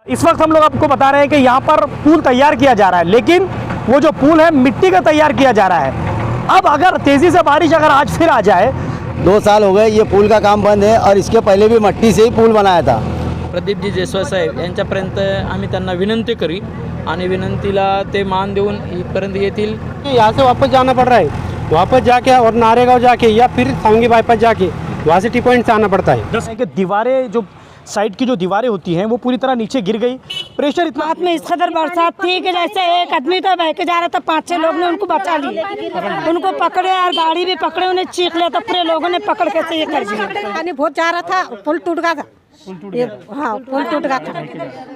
इस वक्त हम लोग आपको बता रहे हैं कि यहाँ पर पुल तैयार किया जा रहा है, लेकिन वो जो पुल है मिट्टी का तैयार किया जा रहा है। अब अगर तेजी से बारिश अगर आज फिर आ जाए, 2 साल हो गए ये पुल का काम बंद है और इसके पहले भी मट्टी से ही पुल बनाया था। प्रदीपजी जयस्वाल साहेब यांच्यापर्यंत आम्ही त्यांना विनंती करी आणि विनंतीला ते मान देऊन इथपर्यंत येतील। यहाँ से वापस जाना पड़ रहा है, वापस जाके और नारेगांव जाके या फिर सांगी बाईपास जाके वहाँ से टी पॉइंट से आना पड़ता है। जैसे कि दीवारें जो साइड की जो दीवारें होती हैं वो पूरी तरह नीचे गिर गई। प्रेशर इतना रात में इस कदर बरसात थी कि जैसे एक आदमी तो बह के जा रहा था, 5-6 लोग ने उनको बचा लिया, उनको पकड़े और गाड़ी भी पकड़े, उन्हें चीख लिया तो पूरे लोगों ने पकड़ के से ये कर दिया। पानी बहुत जा रहा था, पुल टूट गया था। हाँ, पुल टूट गया था,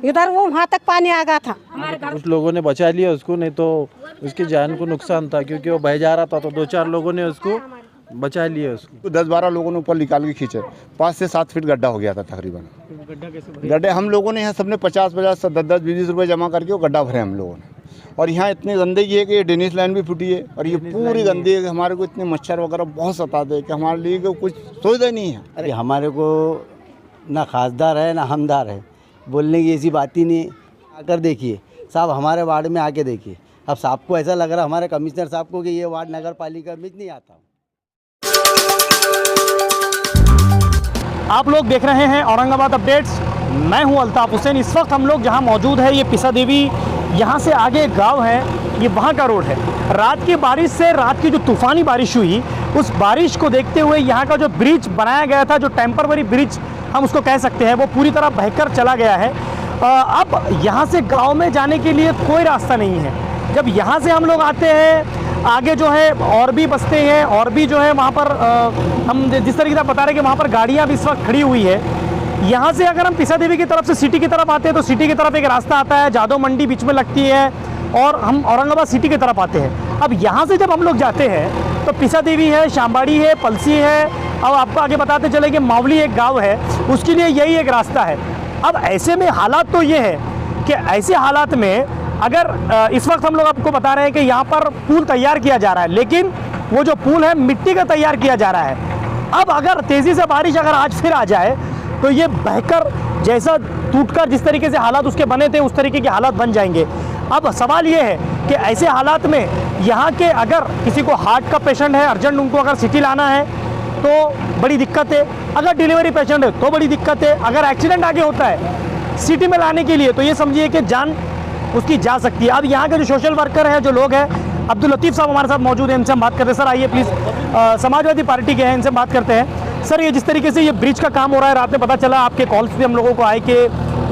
इधर वो वहाँ तक पानी आ गया था। कुछ लोगों ने बचा लिया उसको, नहीं तो उसकी जान को नुकसान था, क्योंकि वो बह जा रहा था तो 2-4 लोगों ने उसको बचा लिया। उसको 10-12 लोगों ने ऊपर निकाल के खींचे, 5 से 7 फीट गड्ढा हो गया था तकरीबन। गड्ढे हम लोगों ने यहाँ सबने 50-50, 10-10, 20 रुपये जमा करके वो गड्ढा भरे हम लोगों ने। और यहाँ इतनी गंदगी है कि ये डेनिस लाइन भी फूटी है और ये पूरी गंदगी है कि हमारे को इतने मच्छर वगैरह बहुत सताते हैं कि हमारे लिए कुछ सुविधा नहीं है। अरे हमारे को ना खासदार है ना हमदार है, बोलने की ऐसी बात ही नहीं है। आकर देखिए साहब, हमारे वार्ड में आके देखिए। अब साहब को ऐसा लग रहा हमारे कमिश्नर साहब को कि ये वार्ड नगर पालिका में नहीं आता। आप लोग देख रहे हैं औरंगाबाद अपडेट्स। मैं हूं अल्ताफ हुसैन। इस वक्त हम लोग जहां मौजूद है ये पिसा देवी, यहां से आगे एक गांव है, ये वहां का रोड है। रात की बारिश से, रात की जो तूफ़ानी बारिश हुई, उस बारिश को देखते हुए यहां का जो ब्रिज बनाया गया था, जो टेम्पररी ब्रिज हम उसको कह सकते हैं, वो पूरी तरह बहकर चला गया है। अब यहाँ से गाँव में जाने के लिए कोई रास्ता नहीं है। जब यहाँ से हम लोग आते हैं, आगे जो है और भी बस्ते हैं, और भी जो है वहाँ पर हम जिस तरीके से बता रहे हैं कि वहाँ पर गाड़ियाँ भी इस वक्त खड़ी हुई है। यहाँ से अगर हम पिसा देवी की तरफ से सिटी की तरफ आते हैं तो सिटी की तरफ एक रास्ता आता है, जादव मंडी बीच में लगती है, और हम औरंगाबाद सिटी की तरफ आते हैं। अब यहाँ से जब हम लोग जाते हैं तो पिसा देवी है, शामबाड़ी है, पलसी है, अब आपको आगे बताते चले कि मावली एक गाँव है, उसके लिए यही एक रास्ता है। अब ऐसे में हालात तो ये है कि ऐसे हालात में अगर इस वक्त हम लोग आपको बता रहे हैं कि यहाँ पर पुल तैयार किया जा रहा है, लेकिन वो जो पुल है मिट्टी का तैयार किया जा रहा है। अब अगर तेज़ी से बारिश अगर आज फिर आ जाए तो ये बहकर, जैसा टूटकर जिस तरीके से हालात उसके बने थे उस तरीके के हालात बन जाएंगे। अब सवाल ये है कि ऐसे हालात में यहाँ के अगर किसी को हार्ट का पेशेंट है, अर्जेंट उनको अगर सिटी लाना है तो बड़ी दिक्कत है, अगर डिलीवरी पेशेंट है तो बड़ी दिक्कत है, अगर एक्सीडेंट आगे होता है सिटी में लाने के लिए तो ये समझिए कि जान उसकी जा सकती है। अब यहाँ के जो सोशल वर्कर हैं, जो लोग हैं, अब्दुल लतीफ़ साहब हमारे साथ मौजूद हैं, इनसे हम बात करते हैं। सर आइए प्लीज़, समाजवादी पार्टी के हैं, इनसे बात करते हैं। सर, ये जिस तरीके से ये ब्रिज का काम हो रहा है, रात में पता चला, आपके कॉल्स भी हम लोगों को आए कि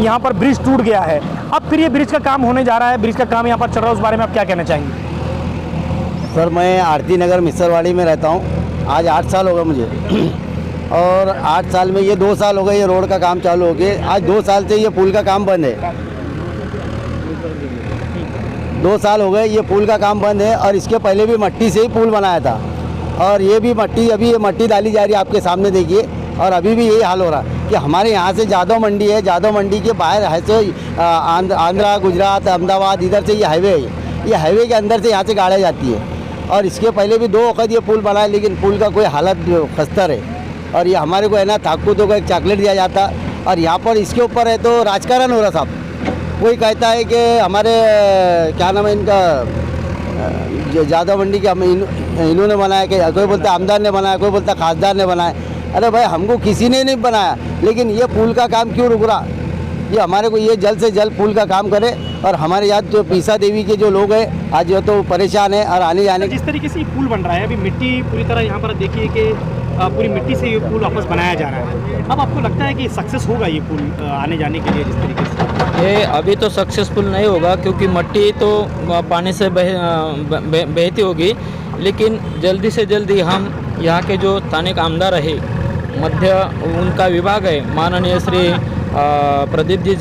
यहाँ पर ब्रिज टूट गया है, अब फिर ये ब्रिज का काम होने जा रहा है, ब्रिज का काम यहाँ पर चल रहा है, उस बारे में आप क्या कहना चाहेंगे? सर, मैं आरती नगर मिसरवाड़ी में रहता हूँ। आज 8 साल हो गए मुझे और 8 साल में ये 2 साल हो गए ये रोड का काम चालू हो गया। आज 2 साल से ये पुल का काम बंद है। 2 साल हो गए ये पुल का काम बंद है और इसके पहले भी मट्टी से ही पुल बनाया था, और ये भी मट्टी, अभी ये मट्टी डाली जा रही है, आपके सामने देखिए। और अभी भी यही हाल हो रहा है कि हमारे यहाँ से जादव मंडी है, जादव मंडी के बाहर है से आंध्रा, गुजरात, अहमदाबाद, इधर से ये हाईवे है, ये हाईवे के अंदर से यहाँ से गाड़ियाँ जाती है। और इसके पहले भी 2 वक्त ये पुल बना है, लेकिन पुल का कोई हालत खस्तर है। और ये हमारे को है ना, ताकतों को एक चॉकलेट दिया जाता, और यहाँ पर इसके ऊपर है तो राजकारण हो रहा साहब। कोई कहता है कि हमारे क्या नाम है इनका, जो जादव मंडी के इन्होंने बनाया, कि कोई बोलता आमदार ने बनाया, कोई बोलता खासदार ने बनाया। अरे भाई, हमको किसी ने नहीं बनाया, लेकिन ये पुल का काम क्यों रुक रहा? ये हमारे को ये जल्द से जल्द पुल का काम करे। और हमारे यहाँ जो पिसा देवी के जो लोग हैं आज जो तो परेशान है, और आने जाने जिस तरीके से ये पुल बन रहा है, अभी मिट्टी पूरी तरह यहाँ पर देखिए कि पूरी मिट्टी से ये पुल वापस बनाया जा रहा है। अब आपको लगता है कि सक्सेस होगा ये पुल आने जाने के लिए जिस तरीके से? ये अभी तो सक्सेसफुल नहीं होगा, क्योंकि मिट्टी तो पानी से बहती होगी, लेकिन जल्दी से जल्दी हम यहाँ के जो स्थानिक आमदार है, मध्य उनका विभाग है, माननीय श्री प्रदीपजी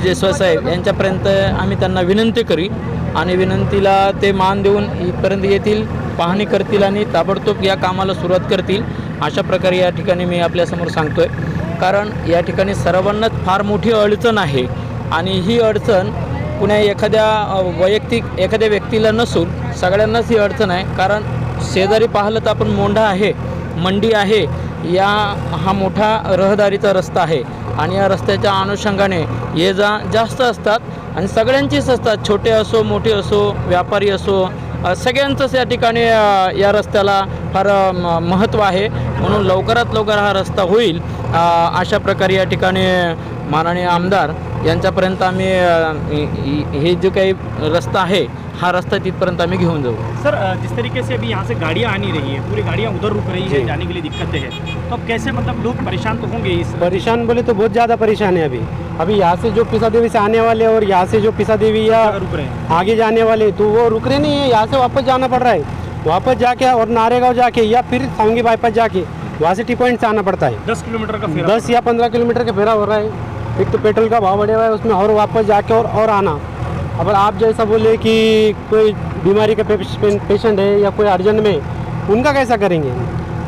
जयस्वाल साहेब यांच्यापर्यंत आम्ही त्यांना विनंती करी आणि विनंतीला ते मान देऊन इथपर्यंत येतील, पाहणी करतील आणि ताबडतोब या कामाला सुरुवात करतील, अशा प्रकारे या ठिकाणी मी आपल्यासमोर सांगतोय। कारण या ठिकाणी सर्वांनाच फार मोठी अडचण आहे, आणि ही अडचण कुण्या एखाद्या व्यक्तीला नसून सगळ्यांनाच ही अडचण आहे। कारण शेजारी पाहिलं तर आपण मोंढा आहे, मंडी आहे, या हा मोठा रहदारीचा रस्ता आहे आणि या रस्त्याच्या अनुषंगाने ये जा जास्त असतात आणि सगळ्यांचीच असतात, छोटे असो मोठे असो व्यापारी असो, सगळ्यांचंच या ठिकाणी या रस्त्याला फार महत्त्व आहे. म्हणून लवकरात लवकर हा रस्ता होईल अशा प्रकारे या ठिकाणी माननीय आमदार यांच्यापर्यंत आम्ही हे जो काही रस्ता आहे हा रास्ता तिथपर्यंत आम्ही घेऊन जाऊ. सर जिस तरीके से अभी यहाँ से गाड़ियाँ आ नहीं रही है, पूरी गाड़ियाँ उधर रुक रही है, जाने के लिए दिक्कतें हैं, तो अब कैसे मतलब लोग परेशान तो होंगे इस परेशान बोले तो बहुत ज़्यादा परेशान है अभी यहाँ से जो पिसा देवी से आने वाले और यहाँ से जो पिसा देवी या रुक रहे हैं? आगे जाने वाले तो वो रुक रहे नहीं है, यहाँ से वापस जाना पड़ रहा है, वापस जाके और नारेगांव जाके या फिर सावंगी बाईपास जाके वहाँ से टी पॉइंट से आना पड़ता है. 10 किलोमीटर का फेरा 10 या 15 किलोमीटर का फेरा हो रहा है. एक तो पेट्रोल का भाव बढ़ा हुआ है उसमें, और वापस जाके और आना. अब आप जैसा बोले कि कोई बीमारी का पेशेंट है या कोई अर्जेंट में, उनका कैसा करेंगे.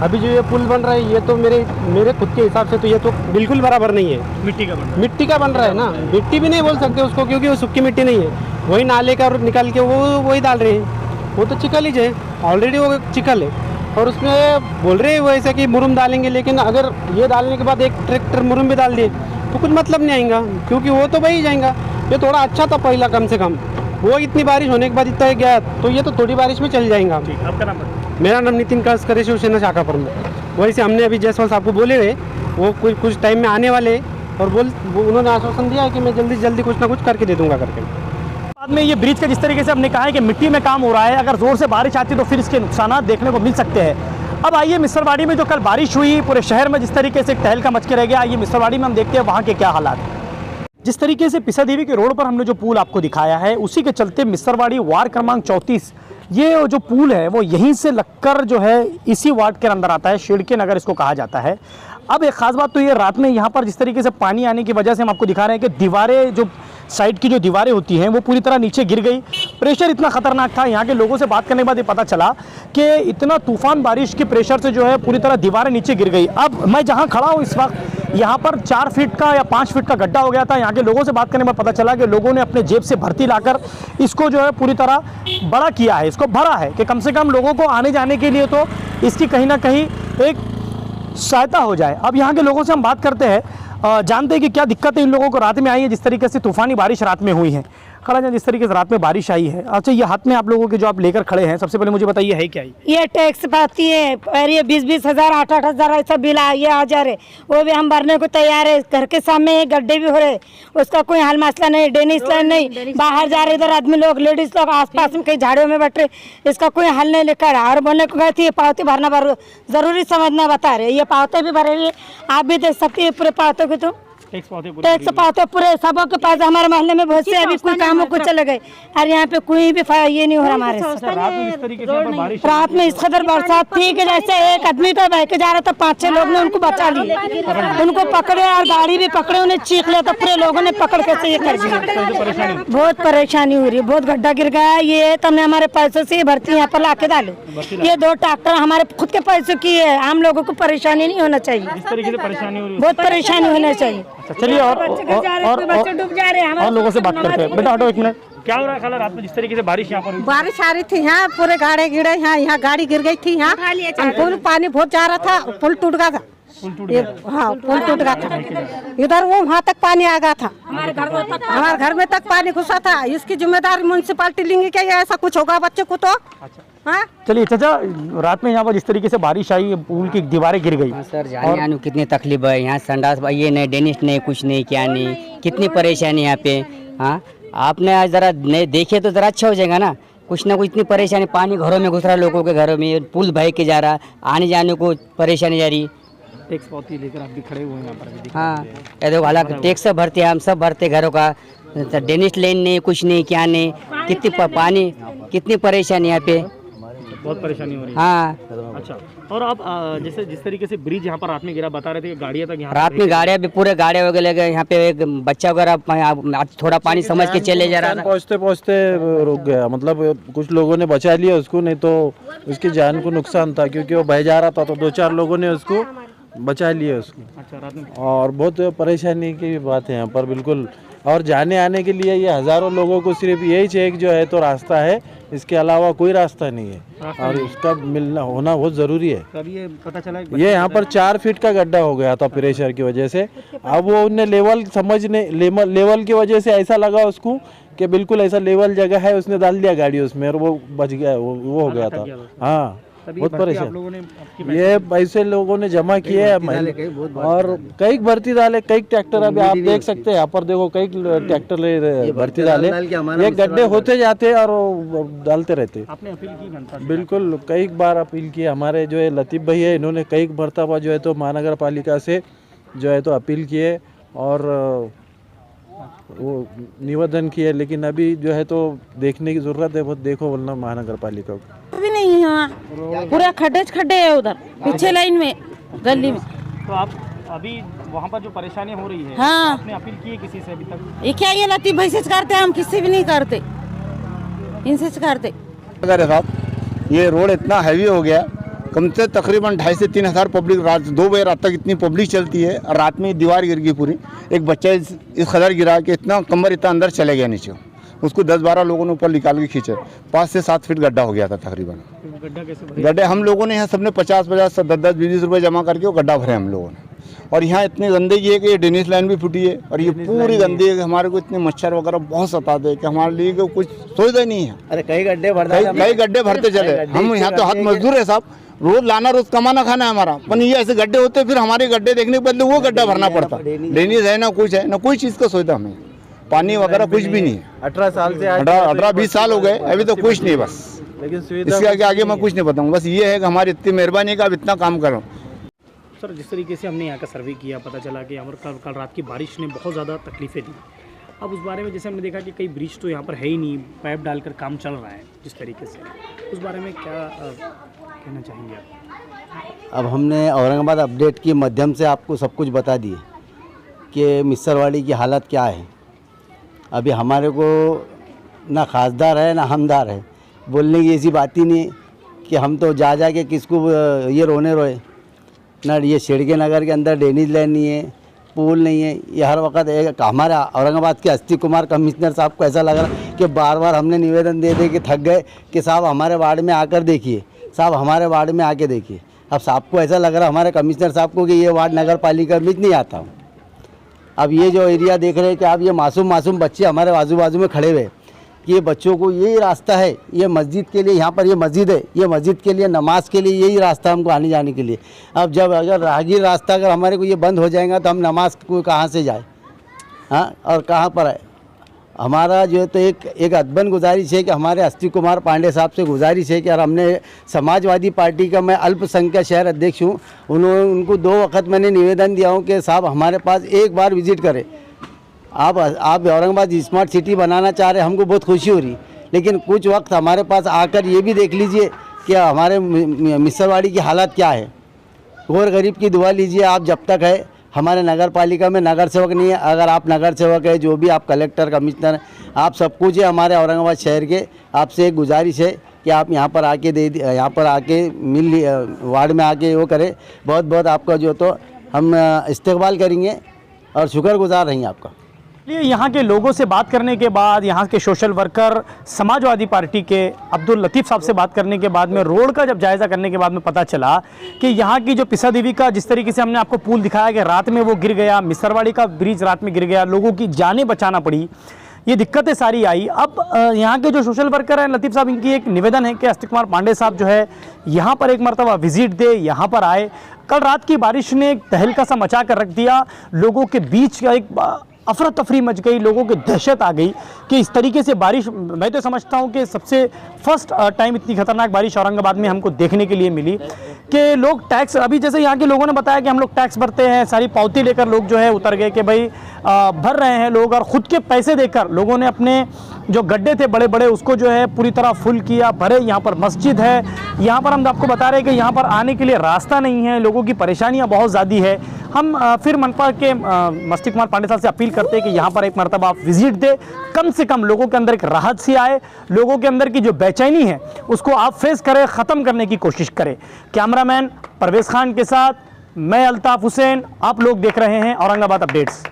अभी जो ये पुल बन रहा है ये तो मेरे खुद के हिसाब से तो ये तो बिल्कुल बराबर नहीं है. मिट्टी का बन मिट्टी का बन रहा है ना, मिट्टी भी नहीं बोल सकते उसको क्योंकि वो सूखी मिट्टी नहीं है, वही नाले का निकाल के वही डाल रहे हैं. वो तो चिकल ही है, ऑलरेडी वो चिकल है. और उसमें बोल रहे हैं वो ऐसा कि मुरुम डालेंगे, लेकिन अगर ये डालने के बाद एक ट्रैक्टर मुरुम भी डाल दिए तो कुछ मतलब नहीं आएगा क्योंकि वो तो वही जाएगा. ये थोड़ा अच्छा था पहला कम से कम, वो इतनी बारिश होने के बाद इतना गया तो ये तो थोड़ी बारिश में चल जाएगा. ठीक, आपका नाम बताइए. मेरा नाम नितिन कास्कर है, शिवसेना शाखा प्रमुख. वैसे हमने अभी जायसवाल साहब को बोले हुए, वो कुछ टाइम में आने वाले और उन्होंने आश्वासन दिया है कि मैं जल्दी से जल्दी कुछ ना कुछ करके दे दूंगा करके. बाद में ये ब्रिज का जिस तरीके से हमने कहा है कि मिट्टी में काम हो रहा है, अगर ज़ोर से बारिश आती तो फिर इसके नुकसान देखने को मिल सकते हैं. अब आइए मिसरवाड़ी में जो कल बारिश हुई, पूरे शहर में जिस तरीके से तहलका मच के रह गया, आइए मिसरवाड़ी में हम देखते हैं वहाँ के क्या हालात हैं. जिस तरीके से पिसा देवी के रोड पर हमने जो पुल आपको दिखाया है, उसी के चलते मिसरवाड़ी वार्ड क्रमांक 34 ये जो पुल है वो यहीं से लगकर जो है इसी वार्ड के अंदर आता है, शेड़के नगर इसको कहा जाता है. अब एक ख़ास बात तो ये रात में यहाँ पर जिस तरीके से पानी आने की वजह से हम आपको दिखा रहे हैं कि दीवारें जो साइड की जो दीवारें होती हैं वो पूरी तरह नीचे गिर गई. प्रेशर इतना ख़तरनाक था, यहाँ के लोगों से बात करने के बाद ये पता चला कि इतना तूफान बारिश के प्रेशर से जो है पूरी तरह दीवारें नीचे गिर गई. अब मैं जहाँ खड़ा हूँ इस वक्त यहाँ पर 4 फीट का या 5 फीट का गड्ढा हो गया था. यहाँ के लोगों से बात करने में पता चला कि लोगों ने अपने जेब से भर्ती लाकर इसको जो है पूरी तरह बड़ा किया है, इसको भरा है कि कम से कम लोगों को आने जाने के लिए तो इसकी कहीं ना कहीं एक सहायता हो जाए. अब यहाँ के लोगों से हम बात करते हैं, जानते हैं कि क्या दिक्कतें इन लोगों को रात में आई है जिस तरीके से तूफानी बारिश रात में हुई है. खड़ा जाए जिस तरीके से रात में बारिश आई है. अच्छा, ये हाथ में आप लोगों के जो आप लेकर खड़े हैं, सबसे पहले मुझे बताइए है क्या ये टैक्स पाती है और ये 20-20 हज़ार 8-8 हज़ार ऐसा बिल ये आ जा रहे, वो भी हम भरने को तैयार है. घर के सामने गड्ढे भी हो रहे, उसका कोई हल मसला नहीं, ड्रेनेज लाइन नहीं, बाहर जा रहे इधर आदमी लोग लेडीज लोग आसपास में कई झाड़ियों में बैठ रहे, इसका कोई हल नहीं लेकर. और बोलने को गए थे पावती भरना जरूरी समझना बता रहे, ये पावती भी भरे, आप भी देख सकते हैं पूरे पावतों की. तो टैक्स पाते पूरे सबों के पास, हमारे मोहल्ले में बहुत से अभी कोई कामों को चले गए और यहाँ पे कोई भी ये नहीं हो रहा हमारे. रात में इस कदर बरसात थी कि जैसे एक आदमी तो बह के जा रहा था, 5-6 लोग ने उनको बचा लिए, उनको पकड़े और गाड़ी भी पकड़े, उन्हें चीख लिया तो पूरे लोगों ने पकड़ के से ये कर दिया. बहुत परेशानी हो रही है, बहुत गड्ढा गिर गया. ये तो हमने हमारे पैसों से भर्ती यहाँ पर ला के डाले, ये 2 ट्रैक्टर हमारे खुद के पैसों की है. आम लोगों को परेशानी नहीं होना चाहिए, बहुत परेशानी होना चाहिए. चलिए और डूब जा रहे हैं. और लोगों से बात करते हैं. बेटा हटो एक मिनट, क्या हो रहा है? खाला रात में जिस तरीके से बारिश यहाँ पर हुई, बारिश आ रही थी, यहाँ पूरे गाड़े गिरे, यहाँ गाड़ी गिर गई थी, यहाँ पुल पानी बहुत जा रहा था, पुल टूट गया था. हाँ, पुल टूट गया था, इधर वो वहाँ तक पानी आ गया था, हमारे घर में तक पानी घुसा था. इसकी जिम्मेदारी म्यूनसिपालिटी लेंगी क्या? ऐसा कुछ होगा बच्चे को तो. हाँ, चलिए चाचा, रात में यहाँ पर जिस तरीके से बारिश आई, पुल की दीवारें गिर गई. सर जाने आने कितनी तकलीफ है. यहाँ संडास ये नहीं, डेनिश नहीं, कुछ नहीं, क्या नहीं, कितनी परेशानी यहाँ पे. हाँ, आपने आज ज़रा नहीं देखे तो ज़रा अच्छा हो जाएगा ना. कुछ ना कुछ इतनी परेशानी, पानी घरों में घुस रहा है, लोगों के घरों में पुल बह के जा रहा, आने जाने को परेशानी जा रही. टैक्स पावती लेकर आप भी खड़े हुए हैं यहाँ पर. हाँ, ये देखो हालांकि टैक्स सब भरते हैं, हम सब भरते घरों का. डेनिश लेन नहीं, कुछ नहीं, क्या नहीं, कितनी पानी, कितनी परेशानी यहाँ पे, बहुत परेशानी हो रही है. हाँ. अच्छा, और आप जैसे जिस तरीके से ब्रिज यहाँ पर रात में गिरा, बता रहे थे कि गाड़ियाँ तक यहाँ रात में गाड़ियाँ भी पूरे गाड़ियाँ वगैरह लगे. यहाँ पे एक बच्चा वगैरह थोड़ा पानी समझ के चले जा रहा था, पहुँचते पहुँचते रुक गया. मतलब कुछ लोगों ने बचा लिया उसको, नहीं तो उसकी जान को नुकसान था क्योंकि वो बह जा रहा था. तो 2-4 लोगों ने उसको बचा लिए उसको। अच्छा, रात में और बहुत परेशानी की बात है यहाँ पर बिल्कुल। और जाने आने के लिए ये हज़ारों लोगों को सिर्फ यही एक जो है तो रास्ता है, इसके अलावा कोई रास्ता नहीं है और उसका मिलना होना बहुत ज़रूरी है। तब ये पता चला ये यहाँ पर 4 फीट का गड्ढा हो गया था प्रेशर की वजह से। अब वो उनने लेवल की वजह से ऐसा लगा उसको कि बिल्कुल ऐसा लेवल जगह है, उसने डाल दिया गाड़ी उसमें और वो बच गया, वो हो गया था। हाँ, बहुत परेशान। ये पैसे लोगों ने जमा किए हैं और कई भर्ती डाले, कई ट्रैक्टर अभी आप देख सकते हैं यहाँ पर, देखो कई ट्रैक्टर भर्ती डाले, ये गड्ढे होते जाते और डालते रहते। आपने अपील की जनता से? बिल्कुल, कई बार अपील की। हमारे जो है लतीफ़ भाई है, इन्होंने कई मरतबा जो है तो महानगर पालिका से जो है तो अपील किए और वो निवेदन किए, लेकिन अभी जो है तो देखने की ज़रूरत है बहुत। देखो वरना महानगर पालिका को भी नहीं है वहाँ, पूरा खड्डे है उधर पीछे लाइन में गली में। तो आप अभी वहाँ पर जो परेशानी हो रही है, हाँ। आपने अपील की है किसी से अभी तक? ये क्या, ये लतीफ भाई से करते हैं, हम किसी भी नहीं करते, इनसे करते। अगर साहब ये रोड इतना हैवी हो गया, कम से तकरीबन 2,500 से 3,000 पब्लिक रात 2 बजे रात तक इतनी पब्लिक चलती है। और रात में दीवार गिर गई पूरी, एक बच्चा इस कदर गिरा कि इतना कमर इतना अंदर चले गया नीचे, उसको 10-12 लोगों ने ऊपर निकाल के खींचे। 5 से 7 फीट गड्ढा हो गया था तकरीबन। गड्ढा कैसे? गड्ढे हम लोगों ने यहाँ सबने 50-50, 10-10, 20 रुपये जमा करके वो गड्ढा भरे हम लोगों ने। और यहाँ इतनी गंदगी है कि ये डेनिस लाइन भी फूटी है और ये पूरी गंदगी है कि हमारे को इतने मच्छर वगैरह बहुत सताते हैं कि हमारे लिए को कुछ सुविधा नहीं है। अरे कई गड्ढे कई गड्ढे भरते चले। हम यहाँ तो हाथ मजदूर है साहब, रोज लाना रोज कमाना खाना है हमारा, पर ये ऐसे गड्ढे होते फिर हमारे गड्ढे देखने के बदले वो गड्ढा भरना पड़ता। डेनिस है ना कुछ है ना कोई चीज़ का सुविधा हमें, पानी वगैरह कुछ भी नहीं है। 18 साल से 18-20 साल हो गए, अभी तो कुछ नहीं, बस लेकिन इसके आगे मैं कुछ नहीं बताऊँ। बस ये है कि हमारी इतनी मेहरबानी है कि आप इतना काम करो। सर, जिस तरीके से हमने यहाँ का सर्वे किया, पता चला कि यहाँ पर कल रात की बारिश ने बहुत ज़्यादा तकलीफ़ें दी। अब उस बारे में जैसे हमने देखा कि कई ब्रिज तो यहाँ पर है ही नहीं, पाइप डालकर काम चल रहा है जिस तरीके से, उस बारे में क्या कहना चाहेंगे आप? अब हमने औरंगाबाद अपडेट के माध्यम से आपको सब कुछ बता दिए कि मिस्सरवाड़ी की हालत क्या है। अभी हमारे को ना खासदार है ना हमदार है, बोलने की ऐसी बात ही नहीं कि हम तो जा के किसको ये रोए ना। ये शेड़के नगर के अंदर ड्रेनेज लाइन नहीं है, पुल नहीं है। ये हर वक्त एक हमारे औरंगाबाद के अस्तिक कुमार कमिश्नर साहब को ऐसा लग रहा कि बार बार हमने निवेदन दे के थक गए कि साहब हमारे वार्ड में आकर देखिए, साहब हमारे वार्ड में आके देखिए। अब साहब को ऐसा लग रहा हमारे कमिश्नर साहब को कि ये वार्ड नगर पालिका में नहीं आता हूँ। अब ये जो एरिया देख रहे हैं कि आप ये मासूम बच्चे हमारे आजू बाजू में खड़े हुए कि ये बच्चों को यही रास्ता है, ये मस्जिद के लिए, यहाँ पर ये मस्जिद है, ये मस्जिद के लिए नमाज के लिए यही रास्ता हमको आने जाने के लिए। अब जब अगर राहगीर रास्ता अगर हमारे को ये बंद हो जाएगा तो हम नमाज को कहाँ से जाए, हाँ, और कहाँ पर है। हमारा जो है तो एक अदबन गुजारिश है कि हमारे अस्तिक कुमार पांडे साहब से गुजारिश है कि यार हमने समाजवादी पार्टी का, मैं अल्पसंख्यक शहर अध्यक्ष हूँ, उनको 2 वक्त मैंने निवेदन दिया हूँ कि साहब हमारे पास एक बार विजिट करें। आप औरंगाबाद स्मार्ट सिटी बनाना चाह रहे हैं, हमको बहुत खुशी हो रही, लेकिन कुछ वक्त हमारे पास आकर ये भी देख लीजिए कि हमारे मिस्सरवाड़ी की हालत क्या है। गौर गरीब की दुआ लीजिए आप। जब तक है हमारे नगर पालिका में नगर सेवक नहीं है, अगर आप नगर सेवक है, जो भी आप कलेक्टर कमिश्नर आप सब कुछ है हमारे औरंगाबाद शहर के, आपसे एक गुजारिश है कि आप यहाँ पर आके यहाँ पर आके वार्ड में आके वो करें। बहुत बहुत आपका जो तो हम इस्तेकबाल करेंगे और शुक्रगुजार रहेंगे आपका। यहाँ के लोगों से बात करने के बाद, यहाँ के सोशल वर्कर समाजवादी पार्टी के अब्दुल लतीफ़ साहब से बात करने के बाद में, रोड का जब जायज़ा करने के बाद में पता चला कि यहाँ की जो पिसा देवी का जिस तरीके से हमने आपको पुल दिखाया कि रात में वो गिर गया, मिस्सरवाड़ी का ब्रिज रात में गिर गया, लोगों की जानें बचाना पड़ी, ये दिक्कतें सारी आई। अब यहाँ के जो सोशल वर्कर हैं लतीफ़ साहब, इनकी एक निवेदन है कि अस्तिक कुमार पांडे साहब जो है यहाँ पर एक मरतबा विजिट दे, यहाँ पर आए। कल रात की बारिश ने एक तहलका सा मचा कर रख दिया, लोगों के बीच का एक अफरा तफरी मच गई, लोगों की दहशत आ गई कि इस तरीके से बारिश, मैं तो समझता हूँ कि सबसे फर्स्ट टाइम इतनी खतरनाक बारिश औरंगाबाद में हमको देखने के लिए मिली कि लोग टैक्स, अभी जैसे यहाँ के लोगों ने बताया कि हम लोग टैक्स भरते हैं, सारी पावती लेकर लोग जो है उतर गए कि भाई भर रहे हैं लोग, और ख़ुद के पैसे देकर लोगों ने अपने जो गड्ढे थे बड़े बड़े उसको जो है पूरी तरह फुल किया, भरे। यहाँ पर मस्जिद है, यहाँ पर हम आपको बता रहे हैं कि यहाँ पर आने के लिए रास्ता नहीं है, लोगों की परेशानियाँ बहुत ज़्यादा है। हम फिर मनपा के अस्तिक कुमार पांडे साहब से अपील करते हैं कि यहाँ पर एक मरतबा आप विजिट दे, कम से कम लोगों के अंदर एक राहत सी आए, लोगों के अंदर की जो बेचैनी है उसको आप फेस करें, ख़त्म करने की कोशिश करें। कैमरामैन परवेज़ खान के साथ मैं अल्ताफ हुसैन, आप लोग देख रहे हैं औरंगाबाद अपडेट्स।